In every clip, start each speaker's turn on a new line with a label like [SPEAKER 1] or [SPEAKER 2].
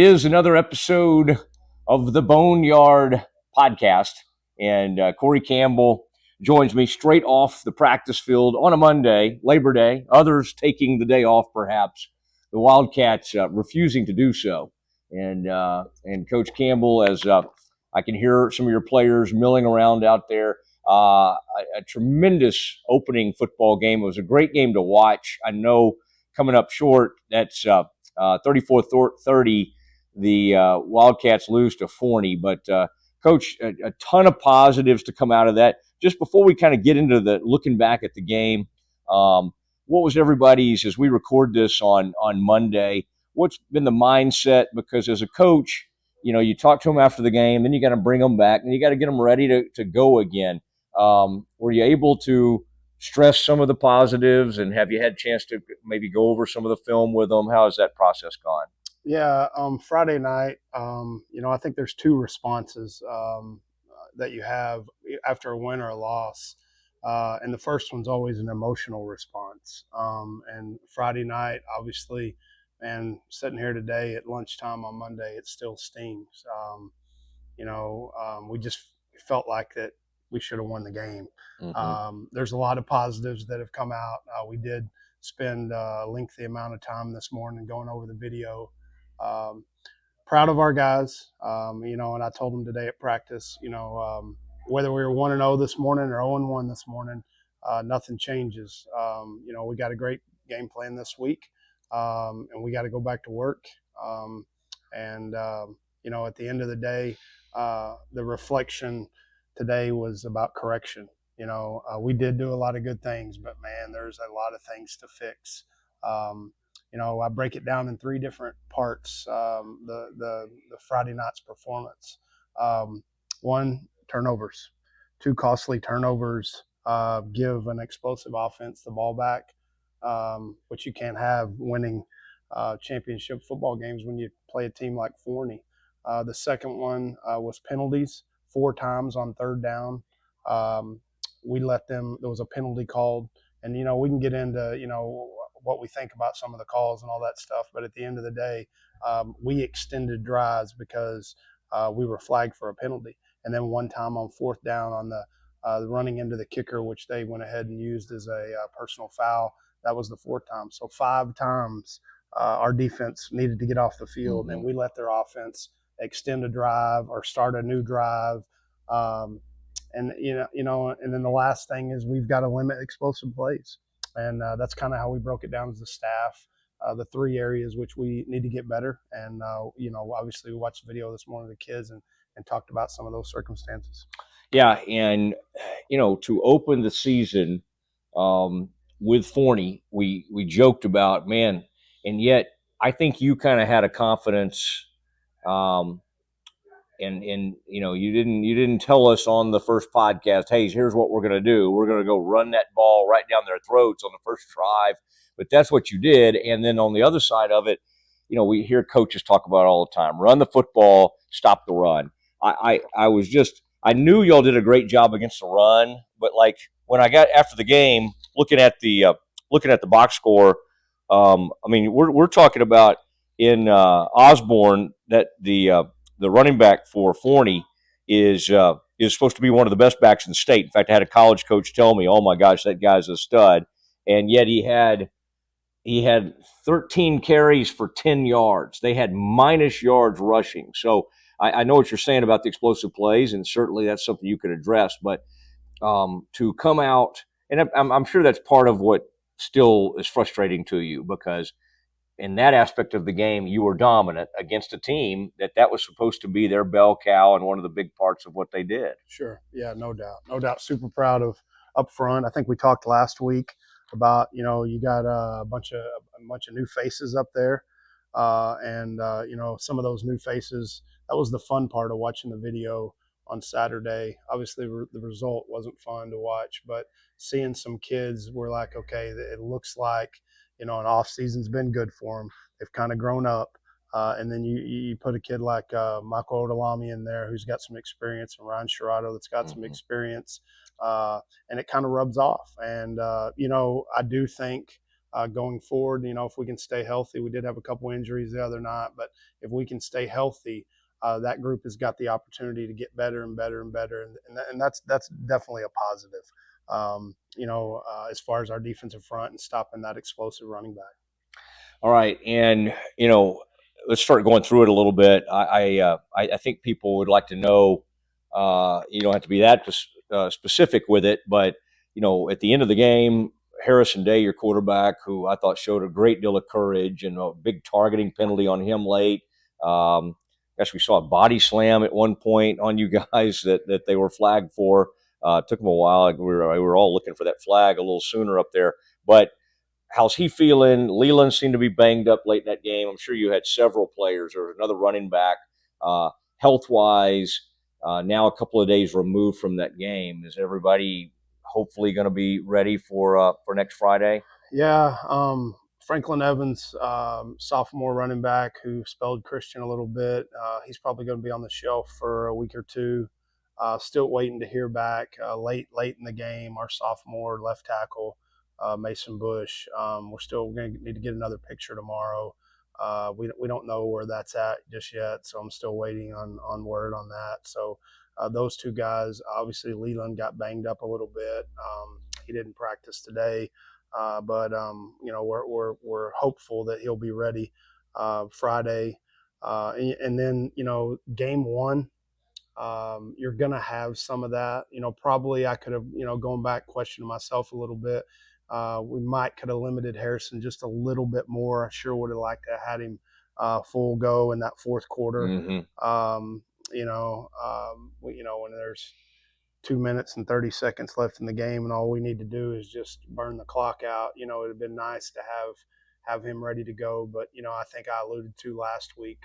[SPEAKER 1] is another episode of the Boneyard podcast, and Cory Campbell joins me straight off the practice field on a Monday, Labor Day. Others taking the day off, perhaps. The Wildcats refusing to do so, and Coach Campbell, as I can hear some of your players milling around out there. A tremendous opening football game. It was a great game to watch. I know coming up short, that's 34-30, the Wildcats lose to Forney. But, Coach, a ton of positives to come out of that. Just before we kind of get into the looking back at the game, what was everybody's, as we record this on Monday, what's been the mindset? Because as a coach, you know, you talk to them after the game, then you got to bring them back, and you got to get them ready to go again. Were you able to stress some of the positives, and have you had a chance to maybe go over some of the film with them? How has that process gone?
[SPEAKER 2] Yeah, Friday night, I think there's two responses that you have after a win or a loss. And the first one's always an emotional response. And Friday night, obviously, and sitting here today at lunchtime on Monday, it still stings. We just felt like that we should have won the game. Mm-hmm. There's a lot of positives that have come out. We did spend a lengthy amount of time this morning going over the video. Proud of our guys, and I told them today at practice, whether we were 1-0 this morning or 0-1 this morning, nothing changes. We got a great game plan this week, and we got to go back to work. At the end of the day, the reflection today was about correction. We did do a lot of good things, but man, there's a lot of things to fix. I break it down in three different parts. The Friday night's performance. One, turnovers. 2 costly turnovers give an explosive offense the ball back, which you can't have winning championship football games when you play a team like Forney. The second one was penalties. 4 times on third down. We let them, there was a penalty called, and, we can get into, what we think about some of the calls and all that stuff. But at the end of the day, we extended drives because we were flagged for a penalty. And then one time on 4th down on the running into the kicker, which they went ahead and used as a personal foul. That was the 4th time. So 5 times our defense needed to get off the field, mm-hmm. and we let their offense extend a drive or start a new drive. And then the last thing is we've got to limit explosive plays. And that's kind of how we broke it down as a staff, the 3 areas which we need to get better. And, obviously we watched the video this morning of the kids and talked about some of those circumstances.
[SPEAKER 1] Yeah, and, to open the season with Forney, we joked about, man, and yet I think you kind of had a confidence and you didn't tell us on the first podcast, hey, here's what we're going to do. We're going to go run that ball right down their throats on the first drive. But that's what you did. And then on the other side of it, we hear coaches talk about all the time, run the football, stop the run. I knew y'all did a great job against the run, but like when I got after the game, looking at the box score, we're talking about in Osborne that the running back for Forney is supposed to be one of the best backs in the state. In fact, I had a college coach tell me, "Oh my gosh, that guy's a stud," and yet he had 13 carries for 10 yards. They had minus yards rushing. So I know what you're saying about the explosive plays, and certainly that's something you could address. But to come out, and I'm sure that's part of what still is frustrating to you, because in that aspect of the game, you were dominant against a team that was supposed to be their bell cow and one of the big parts of what they did.
[SPEAKER 2] Sure. Yeah, no doubt. Super proud of up front. I think we talked last week about, you got a bunch of new faces up there. Some of those new faces, that was the fun part of watching the video on Saturday. Obviously, the result wasn't fun to watch, but seeing some kids, we're like, okay, it looks like, an off season's been good for them. They've kind of grown up. And then you put a kid like Michael Odalami in there who's got some experience, and Ryan Sherrod that's got some experience, and it kind of rubs off. And, I do think going forward. If we can stay healthy, we did have a couple injuries the other night, but if we can stay healthy, that group has got the opportunity to get better and better and better, and that's definitely a positive. As far as our defensive front and stopping that explosive running back.
[SPEAKER 1] All right, and let's start going through it a little bit. I think people would like to know. You don't have to be that specific with it, but at the end of the game, Harrison Day, your quarterback, who I thought showed a great deal of courage, and a big targeting penalty on him late. Guess we saw a body slam at one point on you guys that they were flagged for. Took them a while. We were all looking for that flag a little sooner up there, but. How's he feeling? Leland seemed to be banged up late in that game. I'm sure you had several players or another running back. Health-wise, now a couple of days removed from that game, is everybody hopefully going to be ready for next Friday?
[SPEAKER 2] Yeah, Franklin Evans, sophomore running back who spelled Christian a little bit. He's probably going to be on the shelf for a week or two. Still waiting to hear back. Late in the game, our sophomore left tackle. Mason Bush. We're still going to need to get another picture tomorrow. We don't know where that's at just yet, so I'm still waiting on word on that. So those two guys, obviously Leland got banged up a little bit. He didn't practice today, but we're hopeful that he'll be ready Friday. And then game one. You're going to have some of that. Probably I could have, going back, questioning myself a little bit. We could have limited Harrison just a little bit more. I sure would have liked to have had him full go in that fourth quarter.
[SPEAKER 1] Mm-hmm.
[SPEAKER 2] When there's 2 minutes and 30 seconds left in the game and all we need to do is just burn the clock out, it'd have been nice to have him ready to go. But, I think I alluded to last week,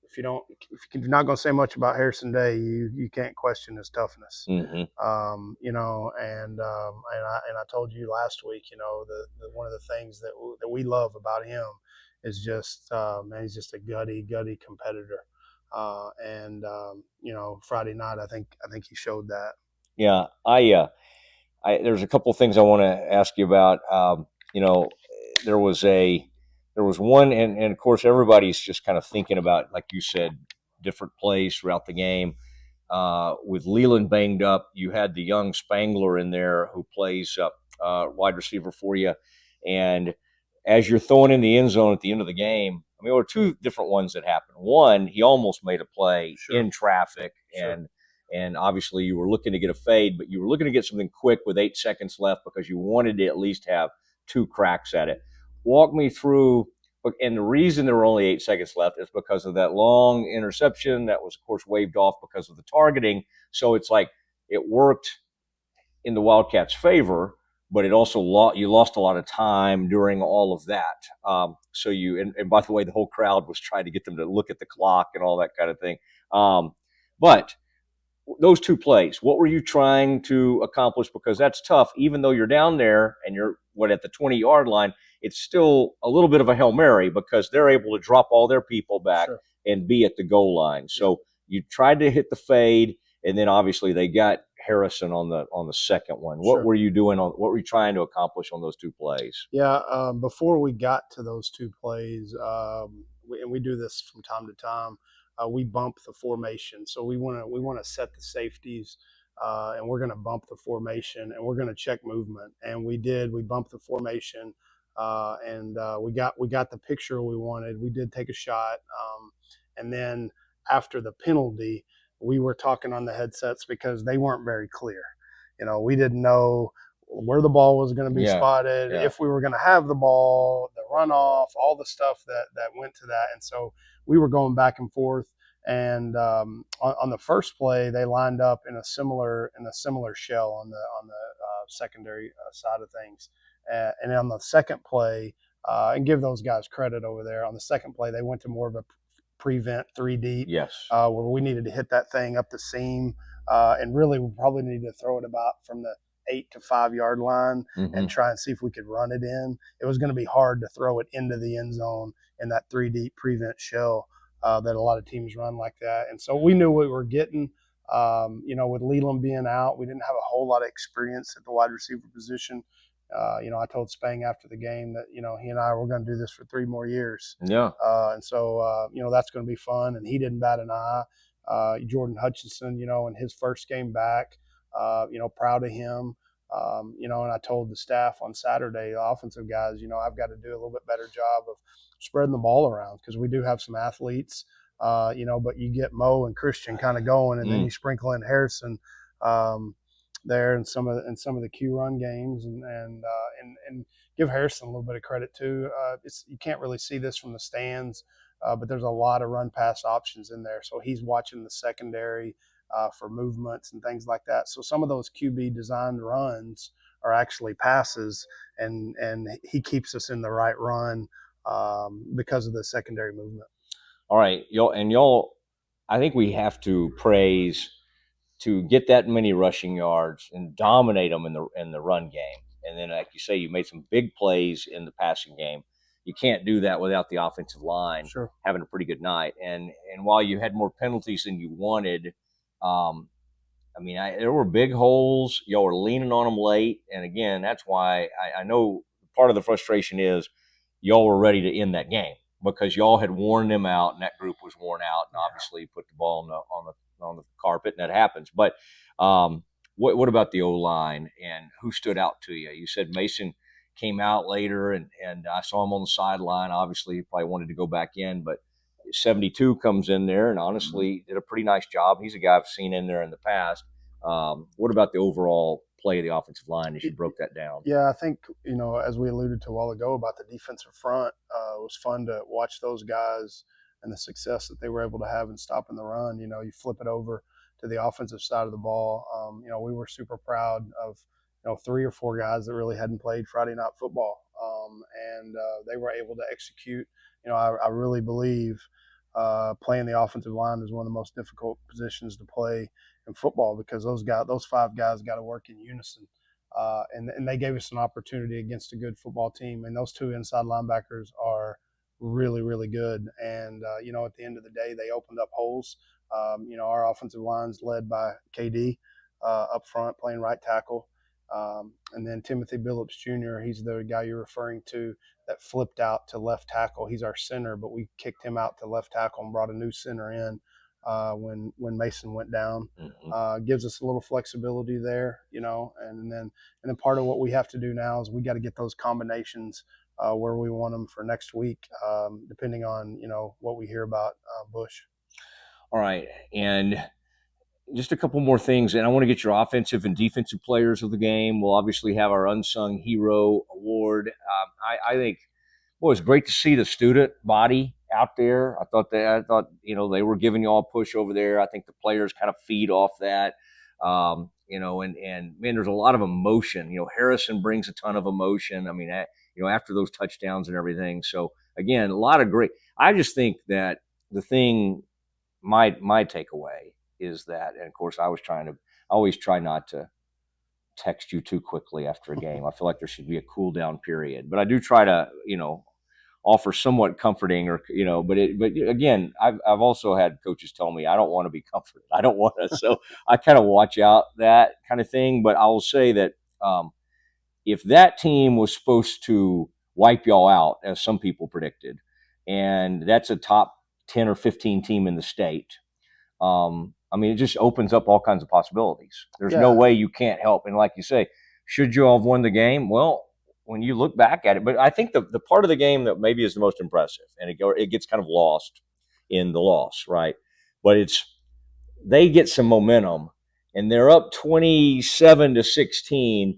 [SPEAKER 2] if you're not going to say much about Harrison Day, you can't question his toughness.
[SPEAKER 1] Mm-hmm.
[SPEAKER 2] And I told you last week, the one of the things that we love about him is just he's just a gutty competitor. Friday night, I think he showed that.
[SPEAKER 1] Yeah, there's a couple of things I want to ask you about. There was one, and of course everybody's just kind of thinking about, like you said, different plays throughout the game. With Leland banged up, you had the young Spangler in there who plays wide receiver for you. And as you're throwing in the end zone at the end of the game, there were two different ones that happened. One, he almost made a play in traffic, and obviously you were looking to get a fade, but you were looking to get something quick with 8 seconds left because you wanted to at least have 2 cracks at it. Walk me through, and the reason there were only 8 seconds left is because of that long interception that was, of course, waved off because of the targeting. So it's like it worked in the Wildcats' favor, but it also you lost a lot of time during all of that. And by the way, the whole crowd was trying to get them to look at the clock and all that kind of thing. But those 2 plays, what were you trying to accomplish? Because that's tough, even though you're down there and you're at the 20-yard line. It's still a little bit of a Hail Mary because they're able to drop all their people back and be at the goal line. So you tried to hit the fade, and then obviously they got Harrison on the second one. What were you doing what were you trying to accomplish on those 2 plays?
[SPEAKER 2] Yeah, before we got to those 2 plays, and we do this from time to time, we bump the formation. So we want to set the safeties, and we're going to bump the formation, and we're going to check movement. And we did. We bumped the formation. And we got the picture we wanted. We did take a shot, and then after the penalty, we were talking on the headsets because they weren't very clear. We didn't know where the ball was going to be spotted, if we were going to have the ball, the runoff, all the stuff that went to that. And so we were going back and forth. And on the first play, they lined up in a similar shell on the secondary side of things. And on the second play, and give those guys credit over there, on the second play, they went to more of a prevent 3 deep, where we needed to hit that thing up the seam. And really, we probably needed to throw it about from the 8 to 5 yard line and try and see if we could run it in. It was going to be hard to throw it into the end zone in that 3 deep prevent shell that a lot of teams run like that. And so we knew what we were getting. With Leland being out, we didn't have a whole lot of experience at the wide receiver position. I told Spang after the game that, he and I were going to do this for 3 more years.
[SPEAKER 1] Yeah.
[SPEAKER 2] And so, that's going to be fun. And he didn't bat an eye. Jordan Hutchinson, in his first game back, proud of him. And I told the staff on Saturday, the offensive guys, I've got to do a little bit better job of spreading the ball around because we do have some athletes, but you get Mo and Christian kind of going, and then you sprinkle in Harrison there in some of the Q run games, and give Harrison a little bit of credit too. You can't really see this from the stands, but there's a lot of run pass options in there, so he's watching the secondary for movements and things like that. So some of those QB designed runs are actually passes, and he keeps us in the right run because of the secondary movement.
[SPEAKER 1] All right, y'all, I think we have to praise to get that many rushing yards and dominate them in the run game, and then like you say, you made some big plays in the passing game. You can't do that without the offensive line having a pretty good night. And while you had more penalties than you wanted, there were big holes. Y'all were leaning on them late, and again, that's why I know part of the frustration is y'all were ready to end that game because y'all had worn them out, and that group was worn out, and obviously put the ball on the carpet, and that happens. But what about the O-line, and who stood out to you? You said Mason came out later, and I saw him on the sideline. Obviously, he probably wanted to go back in, but 72 comes in there and honestly did a pretty nice job. He's a guy I've seen in there in the past. What about the overall play of the offensive line as you broke that down?
[SPEAKER 2] Yeah, I think, as we alluded to a while ago about the defensive front, it was fun to watch those guys and the success that they were able to have in stopping the run. You flip it over to the offensive side of the ball. We were super proud of, 3 or 4 guys that really hadn't played Friday night football. And they were able to execute. I really believe playing the offensive line is one of the most difficult positions to play in football because those 5 guys got to work in unison. And they gave us an opportunity against a good football team. And those 2 inside linebackers are really, really good. And, at the end of the day, they opened up holes. Our offensive line's led by KD up front playing right tackle. And then Timothy Billups Jr., he's the guy you're referring to that flipped out to left tackle. He's our center, but we kicked him out to left tackle and brought a new center in when Mason went down. Gives us a little flexibility there, and then part of what we have to do now is we got to get those combinations where we want them for next week, depending on, what we hear about Bush.
[SPEAKER 1] All right. And just a couple more things, and I want to get your offensive and defensive players of the game. We'll obviously have our Unsung Hero Award. I think, it was great to see the student body out there. I thought they were giving you all a push over there. I think the players kind of feed off that, and man, there's a lot of emotion. Harrison brings a ton of emotion. After those touchdowns and everything. So again, a lot of great. I just think that the thing, my takeaway is that, and of course, I always try not to text you too quickly after a game. I feel like there should be a cool down period, but I do try to, offer somewhat comforting but again, I've also had coaches tell me I don't want to be comforted. I don't want to. So I kind of watch out that kind of thing. But I will say that if that team was supposed to wipe y'all out, as some people predicted, and that's a top 10 or 15 team in the state, it just opens up all kinds of possibilities. There's no way you can't help. And like you say, should you have won the game? Well, when you look back at it, but I think the part of the game that maybe is the most impressive, and it gets kind of lost in the loss, right? But they get some momentum, and they're up 27-16,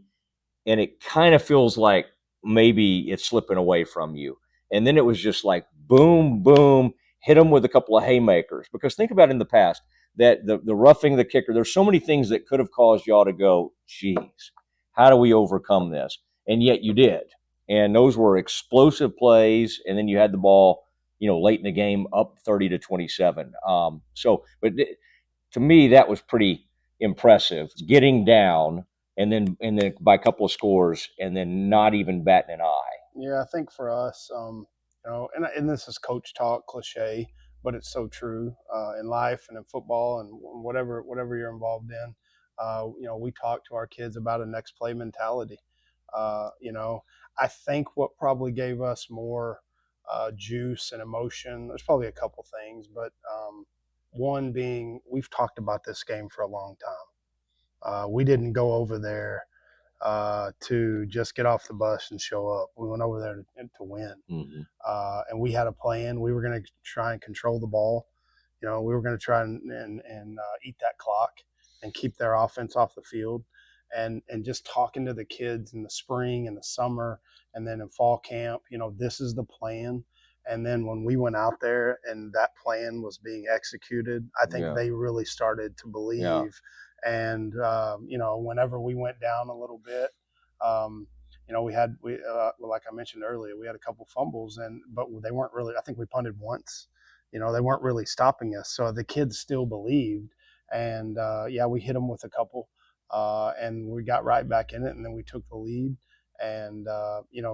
[SPEAKER 1] and it kind of feels like maybe it's slipping away from you. And then it was just like boom, boom, hit them with a couple of haymakers. Because think about in the past, that the roughing the kicker, there's so many things that could have caused y'all to go, geez, how do we overcome this? And yet you did. And those were explosive plays. And then you had the ball, late in the game up 30-27. But to me, that was pretty impressive, getting down and then by a couple of scores and then not even batting an eye.
[SPEAKER 2] Yeah, I think for us, and this is coach talk, cliche, but it's so true in life and in football and whatever you're involved in. We talk to our kids about a next play mentality. I think what probably gave us more juice and emotion, there's probably a couple things, but one being we've talked about this game for a long time. We didn't go over there to just get off the bus and show up. We went over there to win.
[SPEAKER 1] Mm-hmm.
[SPEAKER 2] And we had a plan. We were going to try and control the ball. We were going to try and eat that clock and keep their offense off the field. And just talking to the kids in the spring and the summer and then in fall camp, this is the plan. And then when we went out there and that plan was being executed, I think they really started to believe. Yeah. And, whenever we went down a little bit, we like I mentioned earlier, we had a couple fumbles, but they weren't really. I think we punted once. They weren't really stopping us. So the kids still believed, and we hit them with a couple, and we got right back in it, and then we took the lead. And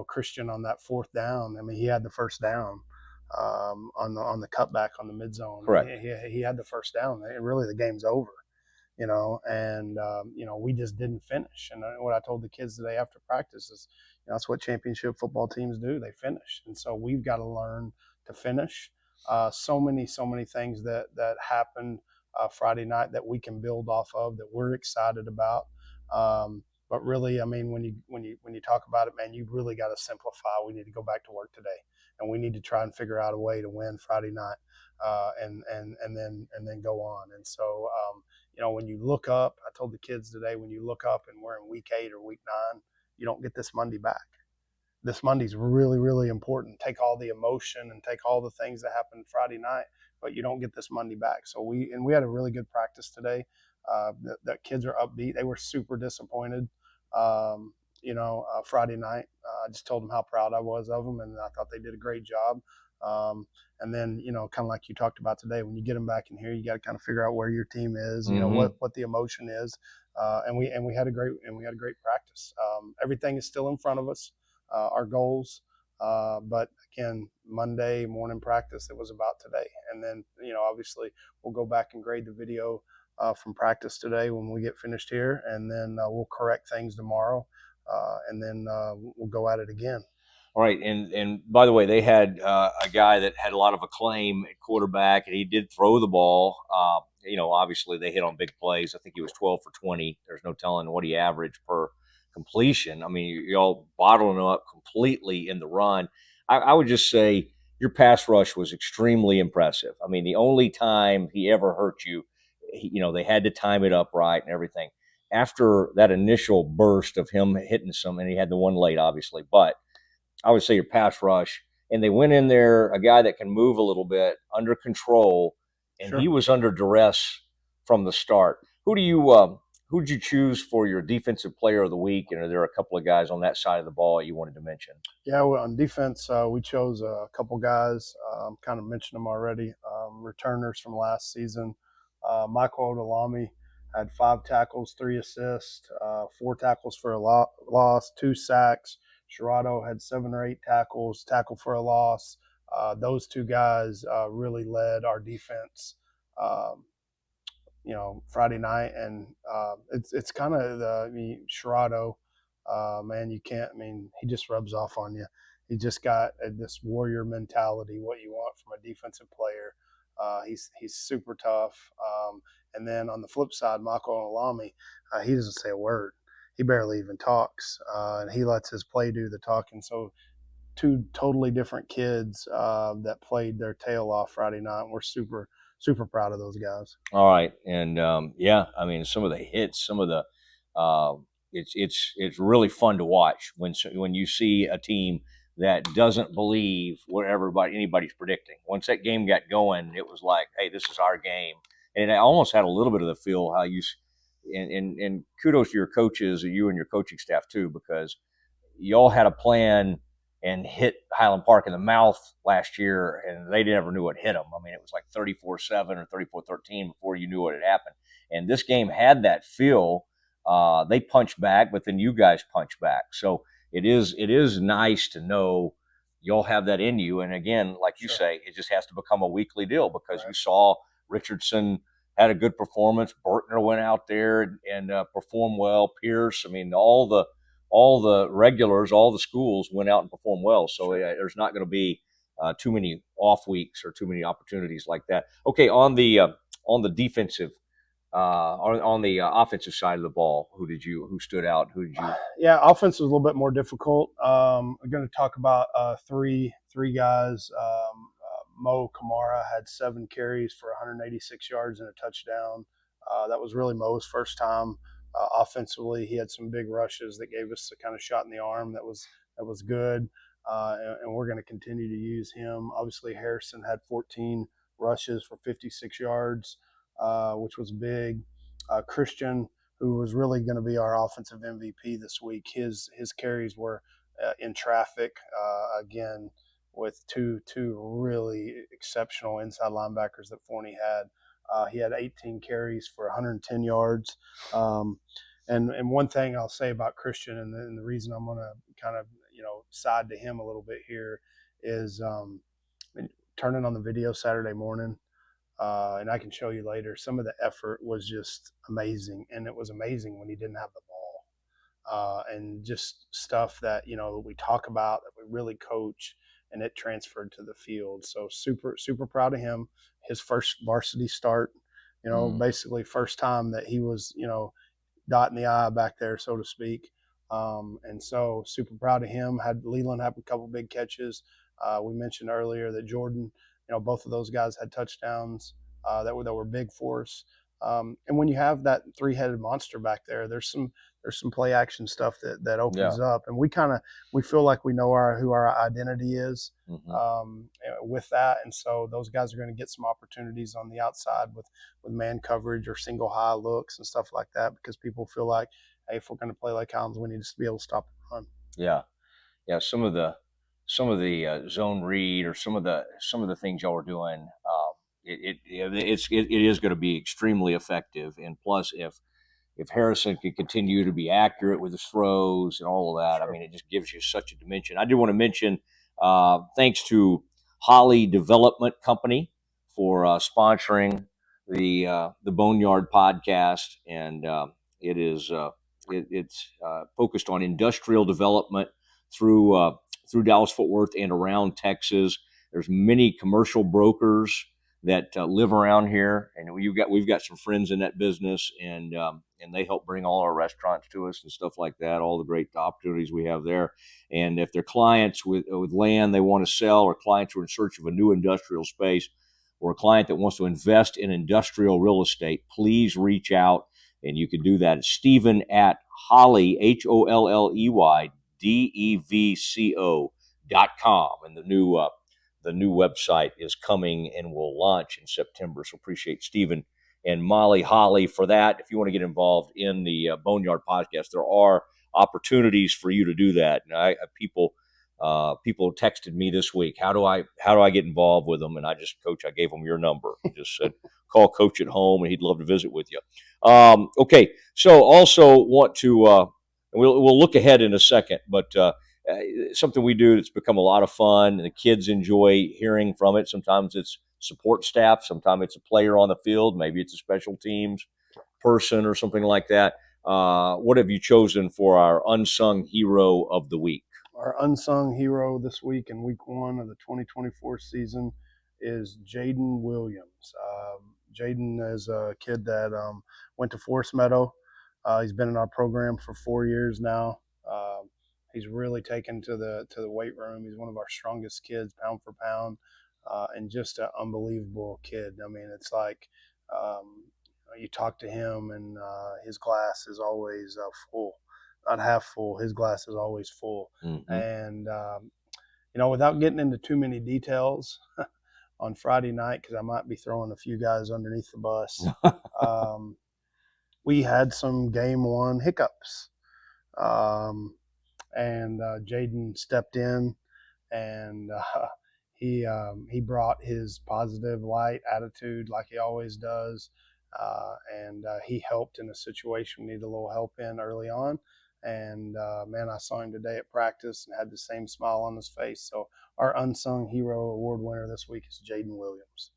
[SPEAKER 2] Christian on that fourth down, I mean, he had the first down on the cutback on the mid zone.
[SPEAKER 1] Correct.
[SPEAKER 2] He had the first down. Really, the game's over. We just didn't finish. And what I told the kids today after practice is, that's what championship football teams do. They finish. And so we've got to learn to finish. So many things that happened Friday night that we can build off of, that we're excited about. But really, I mean, when you talk about it, man, you really got to simplify. We need to go back to work today, and we need to try and figure out a way to win Friday night, and then go on. And so, when you look up, I told the kids today, when you look up and we're in week 8 or week 9, you don't get this Monday back. This Monday's really, really important. Take all the emotion and take all the things that happened Friday night, but you don't get this Monday back. So we had a really good practice today. The kids are upbeat. They were super disappointed, Friday night. I just told them how proud I was of them, and I thought they did a great job. And then, kind of like you talked about today, when you get them back in here, you got to kind of figure out where your team is, what the emotion is. And we had a great practice. Everything is still in front of us, our goals. But again, Monday morning practice, it was about today. And then, obviously we'll go back and grade the video from practice today when we get finished here. And then we'll correct things tomorrow. And then we'll go at it again.
[SPEAKER 1] All right, and by the way, they had a guy that had a lot of acclaim at quarterback, and he did throw the ball. Obviously they hit on big plays. I think he was 12 for 20. There's no telling what he averaged per completion. I mean, y'all bottling him up completely in the run. I would just say your pass rush was extremely impressive. I mean, the only time he ever hurt you, they had to time it up right and everything. After that initial burst of him hitting some, and he had the one late, obviously, but I would say your pass rush, and they went in there, a guy that can move a little bit, under control, and Sure. He was under duress from the start. Who'd you choose for your defensive player of the week? And are there a couple of guys on that side of the ball you wanted to mention?
[SPEAKER 2] Yeah, well, on defense, we chose a couple guys. Kind of mentioned them already. Returners from last season. Michael Odolami had 5 tackles, 3 assists, 4 tackles for a loss, 2 sacks. Sherrado had 7 or 8 tackles, tackle for a loss. Those 2 guys really led our defense, Friday night. And it's kind of Sherrado, man, he just rubs off on you. He just got this warrior mentality, what you want from a defensive player. He's super tough. And then on the flip side, Michael Olami, he doesn't say a word. He barely even talks, and he lets his play do the talking. So 2 totally different kids that played their tail off Friday night. We're super, super proud of those guys.
[SPEAKER 1] All right. And, I mean, some of the hits, some of the it's really fun to watch when you see a team that doesn't believe what anybody's predicting. Once that game got going, it was like, hey, this is our game. And I almost had a little bit of the feel how you – and kudos to your coaches, you and your coaching staff too, because y'all had a plan and hit Highland Park in the mouth last year, and they never knew what hit them. I mean, it was like 34-7 or 34-13 before you knew what had happened. And this game had that feel. They punched back, but then you guys punched back. So it is nice to know y'all have that in you. And again, like you say, it just has to become a weekly deal, because you saw Richardson had a good performance. Bertner went out there and performed well. Pierce, I mean, all all the regulars, all the schools went out and performed well. So there's not going to be too many off weeks or too many opportunities like that. Okay, on the defensive, on the offensive side of the ball, who stood out? Who did you?
[SPEAKER 2] Yeah, offense was a little bit more difficult. We're going to talk about three guys. Mo Kamara had 7 carries for 186 yards and a touchdown. That was really Mo's first time offensively. He had some big rushes that gave us a kind of shot in the arm that was good, and we're going to continue to use him. Obviously, Harrison had 14 rushes for 56 yards, which was big. Christian, who was really going to be our offensive MVP this week, his carries were in traffic again, with two really exceptional inside linebackers that Forney had. He had 18 carries for 110 yards. And one thing I'll say about Christian, and the reason I'm going to kind of side to him a little bit here, is turning on the video Saturday morning, and I can show you later. Some of the effort was just amazing, and it was amazing when he didn't have the ball, and just stuff that we talk about, that we really coach, and it transferred to the field. So super proud of him. His first varsity start, basically first time that he was dotting the I back there, so to speak. And so super proud of him. Had Leland have a couple big catches. We mentioned earlier that Jordan, both of those guys had touchdowns that were big for us. And when you have that 3-headed monster back there, there's some play action stuff that opens up, and we feel like we know who our identity is with that, and so those guys are going to get some opportunities on the outside with man coverage or single high looks and stuff like that, because people feel like, hey, if we're going to play like Highlands, we need to be able to stop the run.
[SPEAKER 1] Yeah. Some of the zone read, or some of the things y'all are doing, it is going to be extremely effective. And plus, if Harrison can continue to be accurate with his throws and all of that, sure. I mean, it just gives you such a dimension. I do want to mention, thanks to Holly Development Company for sponsoring the Boneyard podcast, and it's focused on industrial development through Dallas-Fort Worth and around Texas. There's many commercial brokers that live around here, and we've got some friends in that business, and they help bring all our restaurants to us and stuff like that, all the great opportunities we have there. And if they're clients with land they want to sell, or clients who are in search of a new industrial space, or a client that wants to invest in industrial real estate, please reach out, and you can do that at Stephen at Holley, HOLLEY, DEVCO.com, and the new website is coming and will launch in September. So appreciate Stephen and Molly Holly for that. If you want to get involved in the Boneyard podcast, there are opportunities for you to do that. And people texted me this week, how do I get involved with them? And I gave them your number. I just said, call Coach at home, and he'd love to visit with you. Okay, so also want to we'll look ahead in a second, but something we do that's become a lot of fun, and the kids enjoy hearing from it. Sometimes it's support staff, sometimes it's a player on the field, maybe it's a special teams person or something like that. What have you chosen for our unsung hero of the week?
[SPEAKER 2] Our unsung hero this week in week 1 of the 2024 season is Jaden Williams. Jaden is a kid that went to Forest Meadow. He's been in our program for 4 years now. He's really taken to the weight room. He's one of our strongest kids, pound for pound, and just an unbelievable kid. I mean, it's like you talk to him, and his glass is always full, not half full. His glass is always full. Mm-hmm. And without getting into too many details, on Friday night, because I might be throwing a few guys underneath the bus, we had some game 1 hiccups. And Jaden stepped in, and he brought his positive light attitude like he always does, and he helped in a situation we needed a little help in early on. And man, I saw him today at practice and had the same smile on his face. So our Unsung Hero Award winner this week is Jaden Williams.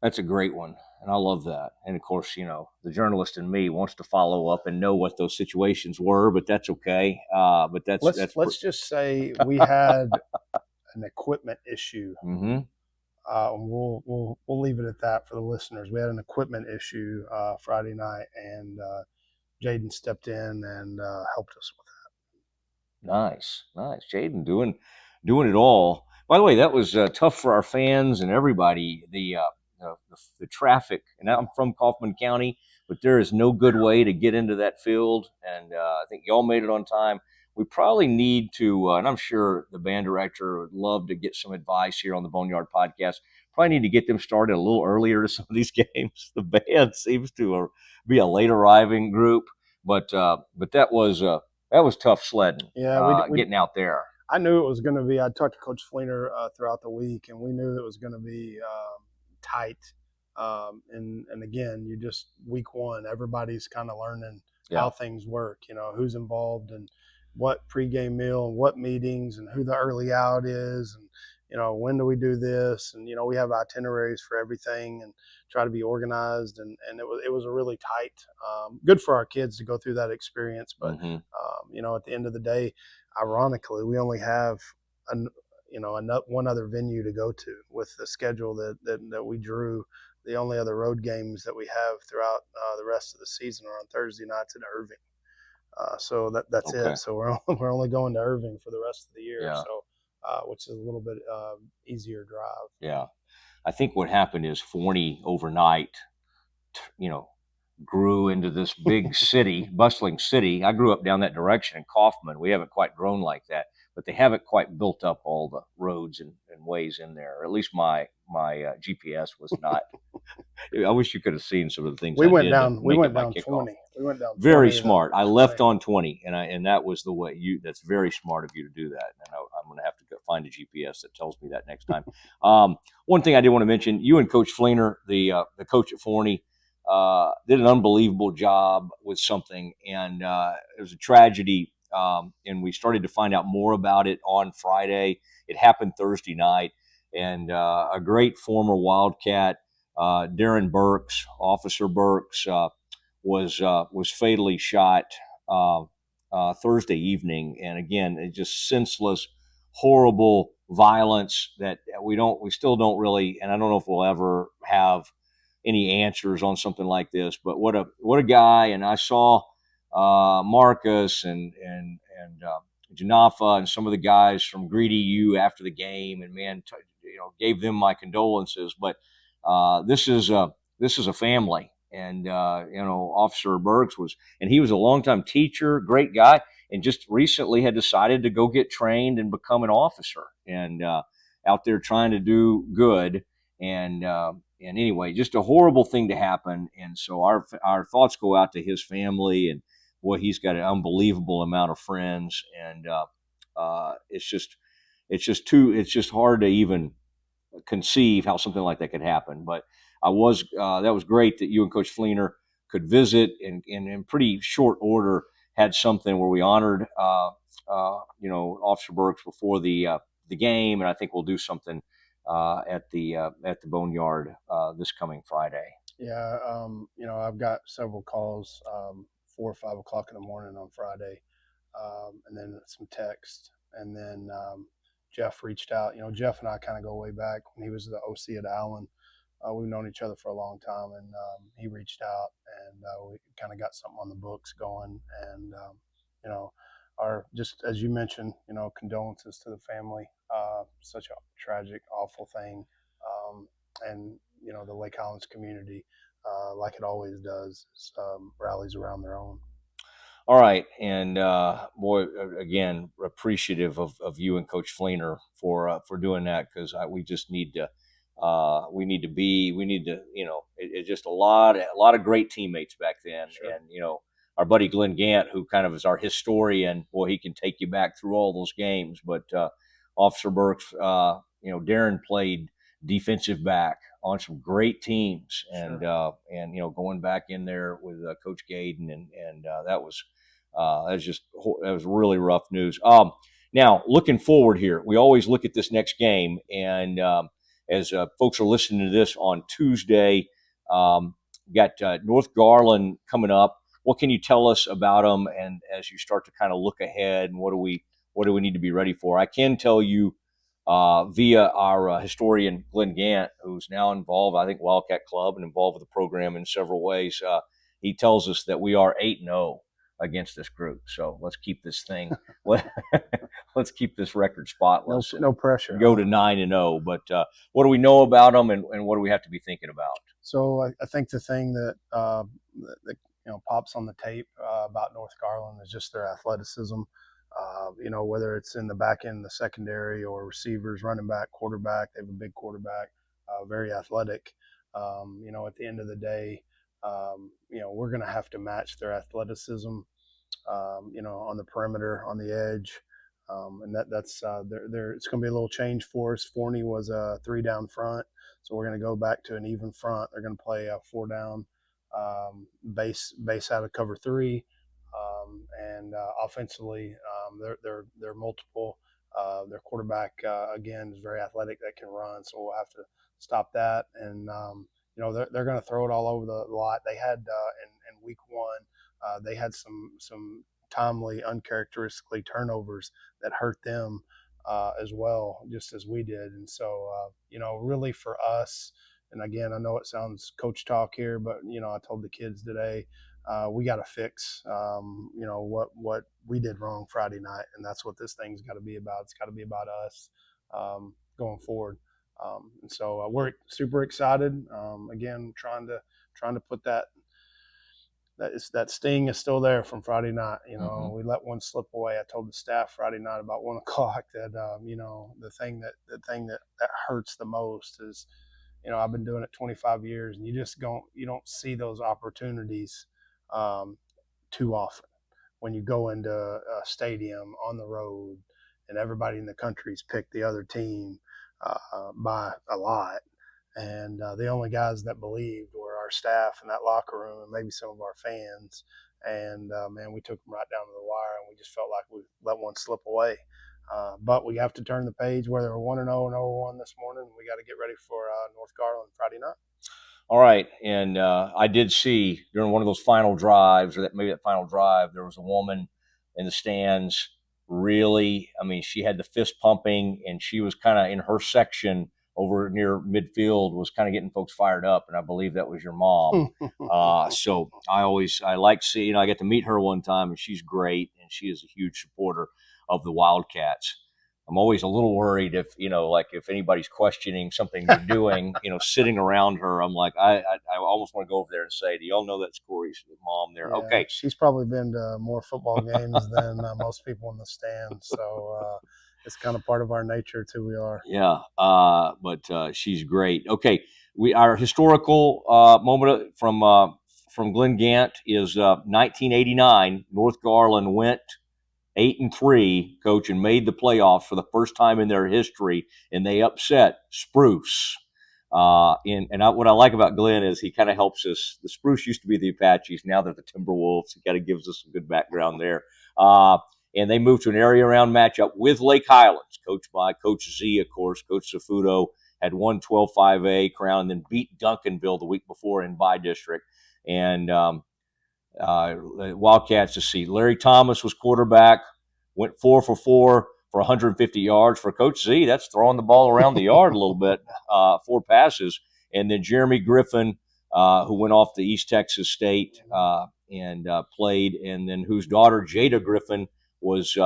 [SPEAKER 1] That's a great one. and I love that. And of course, the journalist in me wants to follow up and know what those situations were, but that's okay. But
[SPEAKER 2] let's just say we had an equipment issue.
[SPEAKER 1] Mm-hmm.
[SPEAKER 2] We'll leave it at that for the listeners. We had an equipment issue Friday night, and Jaden stepped in and helped us with that.
[SPEAKER 1] Nice. Jaden doing it all. By the way, that was tough for our fans and everybody. The traffic, and I'm from Kaufman County, but there is no good way to get into that field. And I think y'all made it on time. We probably need to, and I'm sure the band director would love to get some advice here on the Boneyard podcast. Probably need to get them started a little earlier to some of these games. The band seems to be a late arriving group, but that was tough sledding.
[SPEAKER 2] Yeah,
[SPEAKER 1] getting out there.
[SPEAKER 2] I knew it was going to be. I talked to Coach Fleener throughout the week, and we knew it was going to be tight. And again, you just week one, everybody's kind of learning how things work. Who's involved and what pregame meal and what meetings and who the early out is and when do we do this, and we have itineraries for everything and try to be organized, and it was a really tight, good for our kids to go through that experience, but at the end of the day, ironically, we only have one other venue to go to with the schedule that we drew. The only other road games that we have throughout the rest of the season are on Thursday nights at Irving. So that's okay. It. So we're only going to Irving for the rest of the year. Yeah. So which is a little bit easier drive.
[SPEAKER 1] Yeah, I think what happened is Forney overnight, grew into this big city, bustling city. I grew up down that direction in Kaufman. We haven't quite grown like that, but they haven't quite built up all the roads and ways in there. Or at least my GPS was not. I wish you could have seen some of the things
[SPEAKER 2] we went down 20. We went down
[SPEAKER 1] very smart. I left on 20, and that was the way that's very smart of you to do that. And I'm going to have to go find a GPS that tells me that next time. One thing I did want to mention, you and Coach Fleener, the coach at Forney, did an unbelievable job with something, and it was a tragedy. And we started to find out more about it on Friday. It happened Thursday night, and a great former Wildcat, Darren Burks, Officer Burks, was fatally shot Thursday evening. And again, it's just senseless, horrible violence that we still don't really, and I don't know if we'll ever have any answers on something like this. But what a guy! And I saw Marcus and Janafa and some of the guys from Greedy U after the game, and man, gave them my condolences. But this is a family, and Officer Burks he was a longtime teacher, great guy, and just recently had decided to go get trained and become an officer, and out there trying to do good. And anyway, just a horrible thing to happen. And so our thoughts go out to his family, and boy, he's got an unbelievable amount of friends. And it's just hard to even conceive how something like that could happen. But that was great that you and Coach Fleener could visit, and in pretty short order had something where we honored Officer Burks before the game, and I think we'll do something at the Boneyard this coming Friday.
[SPEAKER 2] Yeah, I've got several calls, 4 or 5 o'clock in the morning on Friday, and then some text, and then Jeff reached out. Jeff and I kind of go way back when he was the OC at Allen. We've known each other for a long time, and he reached out, and we kind of got something on the books going, and just as you mentioned, condolences to the family. Such a tragic, awful thing, and the Lake Highlands community, like it always does, rallies around their own.
[SPEAKER 1] All right, and boy, again, appreciative of you and Coach Fleener for doing that, because we just need to. It's just a lot of great teammates back then. Sure. And our buddy Glenn Gant, who kind of is our historian, boy, he can take you back through all those games. But Officer Burks, Darren played defensive back on some great teams, and sure. Going back in there with Coach Gaden, and that was really rough news. Now looking forward here, we always look at this next game, and as folks are listening to this on Tuesday, Got North Garland coming up. What can you tell us about them? And as you start to kind of look ahead, and what do we need to be ready for? I can tell you via our historian Glenn Gant, who's now involved, I think, Wildcat Club and involved with the program in several ways. He tells us that we are 8-0 against this group. So let's keep this thing. Let's keep this record spotless.
[SPEAKER 2] No pressure.
[SPEAKER 1] Go to 9-0. But what do we know about them, and what do we have to be thinking about?
[SPEAKER 2] So I think the thing that pops on the tape about North Garland is just their athleticism. Whether it's in the back end, the secondary, or receivers, running back, quarterback, they have a big quarterback, very athletic. At the end of the day, we're going to have to match their athleticism, on the perimeter, on the edge. And that's it's going to be a little change for us. Forney was a 3-down front, so we're going to go back to an even front. They're going to play a 4-down base out of cover 3. And offensively, they're multiple. Their quarterback again is very athletic, that can run, so we'll have to stop that. And they're going to throw it all over the lot. They had in week 1, they had some timely, uncharacteristically turnovers that hurt them as well, just as we did. And so really for us, and again, I know it sounds coach talk here, but I told the kids today, we got to fix, what we did wrong Friday night, and that's what this thing's got to be about. It's got to be about us going forward. And so we're super excited. Again, trying to put that sting is still there from Friday night. We let one slip away. I told the staff Friday night about 1 o'clock that the thing that hurts the most is, I've been doing it 25 years, and you don't see those opportunities too often when you go into a stadium on the road and everybody in the country's picked the other team by a lot, and the only guys that believed were our staff in that locker room and maybe some of our fans. And man, we took them right down to the wire, and we just felt like we let one slip away. But we have to turn the page. Whether we're 1-0 and 0-1 this morning, we got to get ready for North Garland Friday night.
[SPEAKER 1] All right, and I did see during one of those final drives, or maybe that final drive, there was a woman in the stands. Really, I mean, she had the fist pumping, and she was kind of in her section over near midfield, was kind of getting folks fired up, and I believe that was your mom. So I like seeing. I get to meet her one time, and she's great, and she is a huge supporter of the Wildcats. I'm always a little worried if anybody's questioning something you're doing, sitting around her. I'm like, I almost want to go over there and say, do y'all know that's Cory's mom there?
[SPEAKER 2] Yeah,
[SPEAKER 1] okay.
[SPEAKER 2] She's probably been to more football games than most people in the stands. So it's kind of part of our nature too. We are.
[SPEAKER 1] Yeah. But she's great. Okay. Our historical moment from Glenn Gant is 1989. North Garland went 8-3, coach, and made the playoffs for the first time in their history, and they upset Spruce. What I like about Glenn is he kind of helps us. The Spruce used to be the Apaches, now they're the Timberwolves. He kind of gives us some good background there. And they moved to an area-round matchup with Lake Highlands, coached by Coach Z, of course. Coach Safuto had won 12-5A crown and then beat Duncanville the week before in by-district. And Wildcats to see. Larry Thomas was quarterback, went 4 for 4 for 150 yards. For Coach Z, that's throwing the ball around the yard a little bit, 4 passes. And then Jeremy Griffin, who went off to East Texas State and played, and then whose daughter, Jada Griffin, was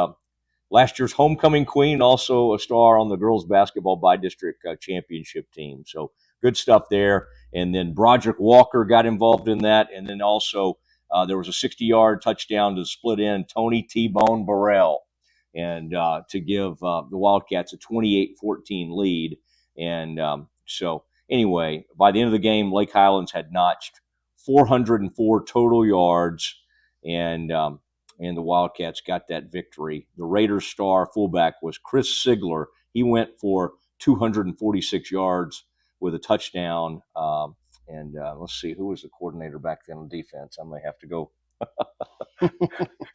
[SPEAKER 1] last year's homecoming queen, also a star on the girls basketball by-district championship team. So good stuff there. And then Broderick Walker got involved in that, and then also there was a 60-yard touchdown to split in Tony T-Bone Burrell and to give the Wildcats a 28-14 lead. And so anyway, by the end of the game, Lake Highlands had notched 404 total yards, and the Wildcats got that victory. The Raiders' star fullback was Chris Sigler. He went for 246 yards with a touchdown. And let's see, who was the coordinator back then on defense? I may have to go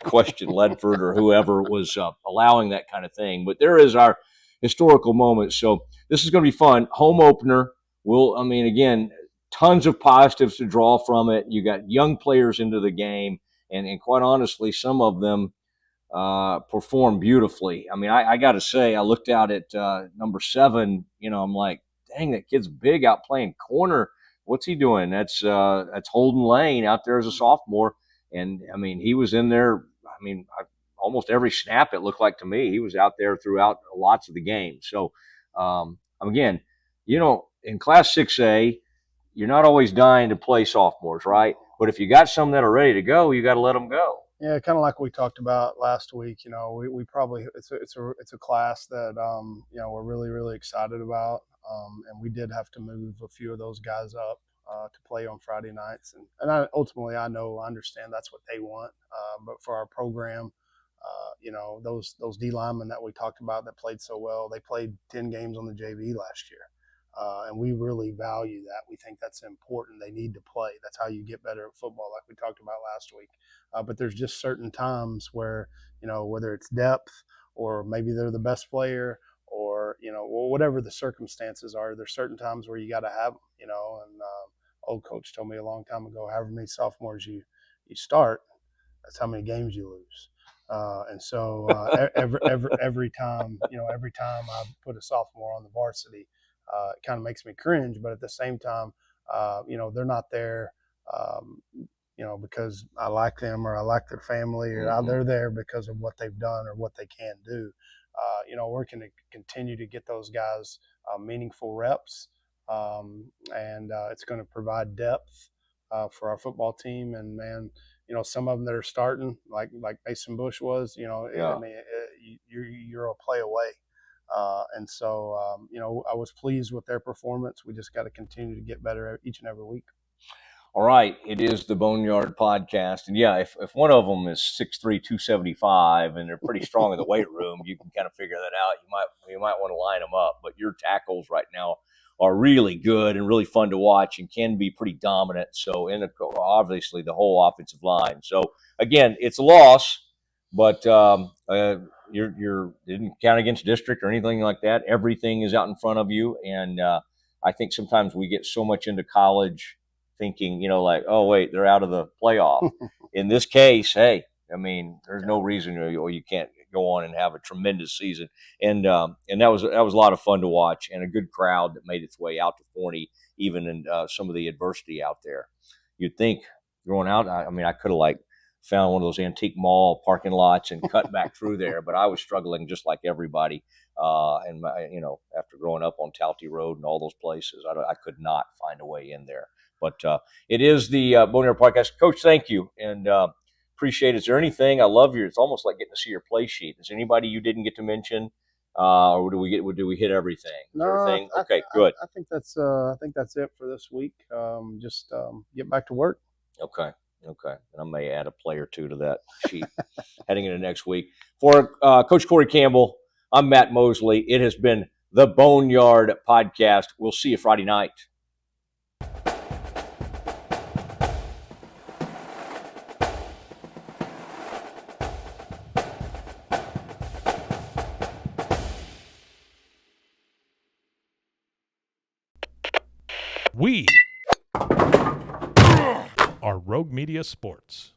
[SPEAKER 1] question Ledford or whoever was allowing that kind of thing. But there is our historical moment. So this is going to be fun. Home opener. Again, tons of positives to draw from it. You got young players into the game, and quite honestly, some of them perform beautifully. I mean, I got to say, I looked out at number 7. I'm like, dang, that kid's big out playing corner. What's he doing? That's Holden Lane out there as a sophomore, and I mean, he was in there. I mean, almost every snap it looked like to me he was out there throughout lots of the game. So, again, in Class 6A, you're not always dying to play sophomores, right? But if you got some that are ready to go, you got to let them go.
[SPEAKER 2] Yeah, kind of like we talked about last week. We probably it's a class that we're really excited about, and we did have to move a few of those guys up to play on Friday nights, and I understand that's what they want, but for our program, those D linemen that we talked about that played so well, they played 10 games on the JV last year. And we really value that. We think that's important. They need to play. That's how you get better at football, like we talked about last week. But there's just certain times where, whether it's depth or maybe they're the best player or, whatever the circumstances are, there's certain times where you got to have them, and old coach told me a long time ago, however many sophomores you start, that's how many games you lose. And so every time I put a sophomore on the varsity, it kind of makes me cringe, but at the same time, they're not there, because I like them or I like their family, or they're there because of what they've done or what they can do. We're going to continue to get those guys meaningful reps, and it's going to provide depth for our football team. And man, some of them that are starting, like Mason Bush was, I mean, you're a play away. And so, I was pleased with their performance. We just got to continue to get better each and every week.
[SPEAKER 1] All right. It is the Boneyard podcast. And yeah, if one of them is 6'3", 275, and they're pretty strong in the weight room, you can kind of figure that out. You might want to line them up. But your tackles right now are really good and really fun to watch and can be pretty dominant. So, obviously, the whole offensive line. So, again, it's a loss, but you didn't count against district or anything like that. Everything is out in front of you. And I think sometimes we get so much into college thinking, like, oh, wait, they're out of the playoff. In this case, hey, I mean, there's no reason you can't go on and have a tremendous season. And that was a lot of fun to watch, and a good crowd that made its way out to Forney, even in some of the adversity out there. You'd think growing out, I could have found one of those antique mall parking lots and cut back through there, but I was struggling just like everybody. And after growing up on Talty Road and all those places, I could not find a way in there. But it is the Boneyard podcast. Coach, thank you, and appreciate it. Is there anything? I love it's almost like getting to see your play sheet. Is there anybody you didn't get to mention, or do we hit everything?
[SPEAKER 2] No,
[SPEAKER 1] okay, good.
[SPEAKER 2] I think that's it for this week. Just get back to work.
[SPEAKER 1] Okay. And I may add a play or two to that sheet heading into next week. For Coach Cory Campbell, I'm Matt Mosley. It has been the Boneyard podcast. We'll see you Friday night.
[SPEAKER 3] We are Rogue Media Sports.